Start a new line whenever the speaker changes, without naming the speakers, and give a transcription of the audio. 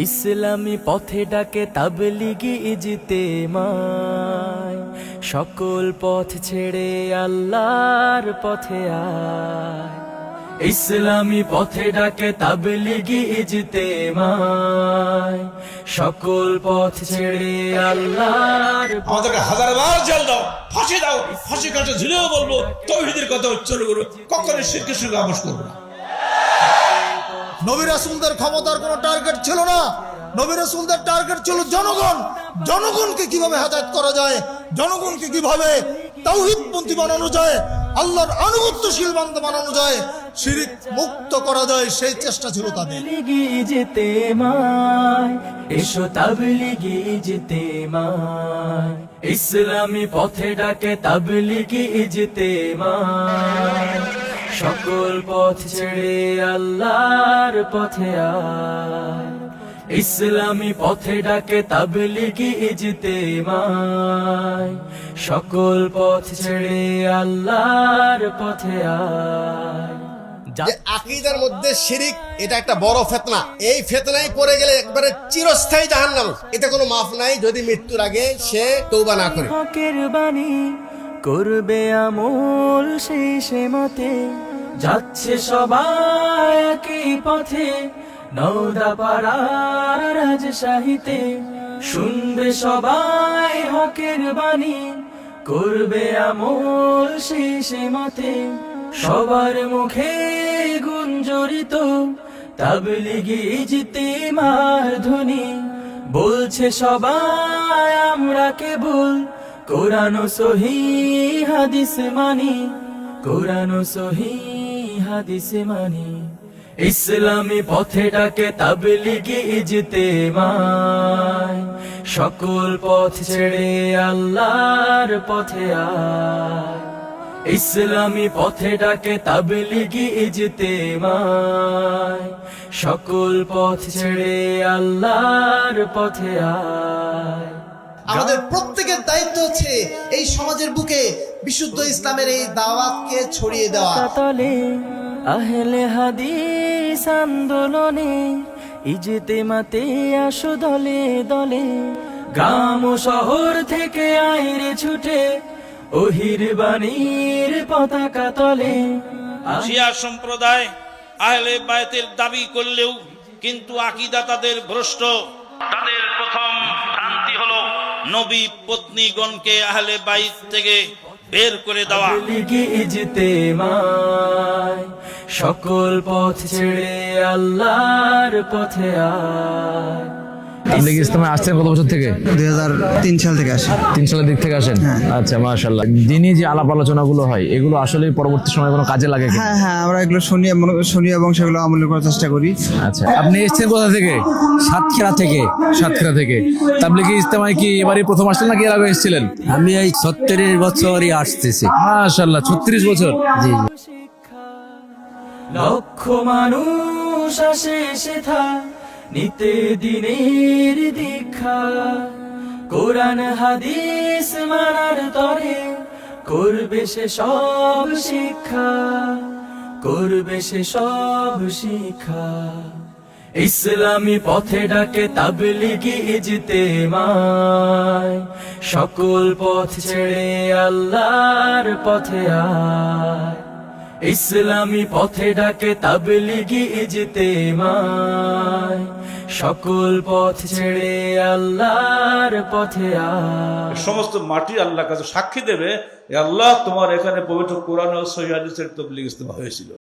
ইসলামী পথে ডাকে তাবলীগি ইজতেমায়, সকল পথ ছেড়ে আল্লাহর পথে আয়। ইসলামী পথে ডাকে তাবলীগি ইজতেমায়, সকল পথ ছেড়ে আল্লাহর
আমাদেরকে হাজারবার জেল দাও, ফাঁসি দাও, ফাঁসি কাটে ঝুলেও বলবো তাওহীদের কথা উচ্চারণ করবো, কখনো শিরকের সঙ্গে আপোষ করবো না।
নবী রাসূলদের ক্ষমতার কোনো টার্গেট ছিল না। নবী রাসূলদের টার্গেট ছিল জনগণ। জনগণকে কিভাবে হেদায়েত করা যায়, জনগণকে কিভাবে তাওহীদপন্থী বানানো যায়, আল্লাহর আনুগত্যশীল বান্দা বানানো যায়, শিরক মুক্ত করা যায়, সেই চেষ্টা ছিল তাদের।
তাবলীগি ইজতেমায়, এসো তাবলীগি ইজতেমায়, ইসলামী পথে ডাকে তাবলীগি ইজতেমায়, সকল পথ ছেড়ে আল্লাহর পথে আয়। ইসলামী পথে ডাকে তাবলীগি ইজতেমায়, সকল পথ ছেড়ে আল্লাহর পথে আয়।
যে আকীদার মধ্যে শিরিক, এটা একটা বড় ফিতনা। এই ফিতনায় পড়ে গেলে একবারে চিরস্থায়ী জাহান্নাম, এতে কোনো মাফ নাই যদি মৃত্যুর আগে সে তওবা না করে।
হকের বাণী করবে আমল শেষে মতে, যাচ্ছে সবাই একই পথে, নওদা পাড়ার রাজশাহীতে। শুনবে সবাই হকের বাণী, করবে আমল শেষে মতে, সবার মুখে গুঞ্জরিত তাবলীগি ইজতেমার ধ্বনি। বলছে সবাই আমরা কেবল কোরআন ও সহিহ হাদিস মানি, কোরআন ও সহিহ হাদিস মানি। ইসলামী পথে ডাকে তাবলীগি ইজতেমায়, সকল পথ ছেড়ে আল্লাহর পথে আয়। ইসলামী পথে ডাকে তাবলীগি ইজতেমায়, সকল পথ ছেড়ে আল্লাহর পথে আয়।
আমাদের প্রত্যেকের দায়িত্ব হচ্ছে এই সমাজের বুকে বিশুদ্ধ ইসলামের এই দাওয়াতকে ছড়িয়ে দেওয়া।
তলে আহলে হাদিস আন্দোলনে ইজতেমাতে আসো দলে দলে, গ্রাম ও শহর থেকে আইরে ছুটে ওহির বাণীর পতাকা তলে।
শিয়া সম্প্রদায় আহলে বায়তের দাবি করলেও কিন্তু আকীদা তাদের ভ্রষ্ট। তাদের প্রথম ভ্রান্তি হলো নবী পত্নীগণকে আহলে বাইত থেকে বের করে দেওয়া।
তাবলীগি ইজতেমায়, সকল পথ ছেড়ে আল্লাহর পথে আয়।
তাবলীগি ইসলামে আসছেন কত বছর থেকে?
2003 সাল থেকে আসি।
3 সালের দিক থেকে আসেন? আচ্ছা, মাশাআল্লাহ। দিনই যে আলাপ আলোচনাগুলো হয়, এগুলো আসলে পরবর্তী সময় কোনো কাজে লাগে কিনা?
হ্যাঁ, আমরা এগুলো শুনি এবং সেগুলো আমল করার চেষ্টা করি।
আচ্ছা, আপনি এসেছেন কোথা থেকে?
সাতক্ষীরা থেকে।
সাতক্ষীরা থেকে। তাবলীগি ইসলামায় কি এবারই প্রথম আসলেন নাকি এর আগে এসেছিলেন?
আমি এই 36 বছরই আসতেছি।
মাশাআল্লাহ, 36 বছর।
জি।
লক্ষ মানুষ আসে সেথা নিতে দিনের দীক্ষা, কোরআন হাদিস মানার তরে করবে সে সব শিক্ষা, করবে সে সব শিক্ষা। ইসলামী পথে ডাকে তাবলীগি ইজতেমায়, সকল পথ ছেড়ে আল্লাহর পথে আয়। ইসলামী পথে ডাকে তাবলীগি ইজতেমায়, সকল পথ ছেড়ে আল্লাহর পথে আয়।
সমস্ত মাটি আল্লাহর কাছে সাক্ষী দেবে, আল্লাহ তোমার এখানে পবিত্র কোরআন ও সহিহ হাদিসের তাবলীগ ইজতেমা হয়েছিল।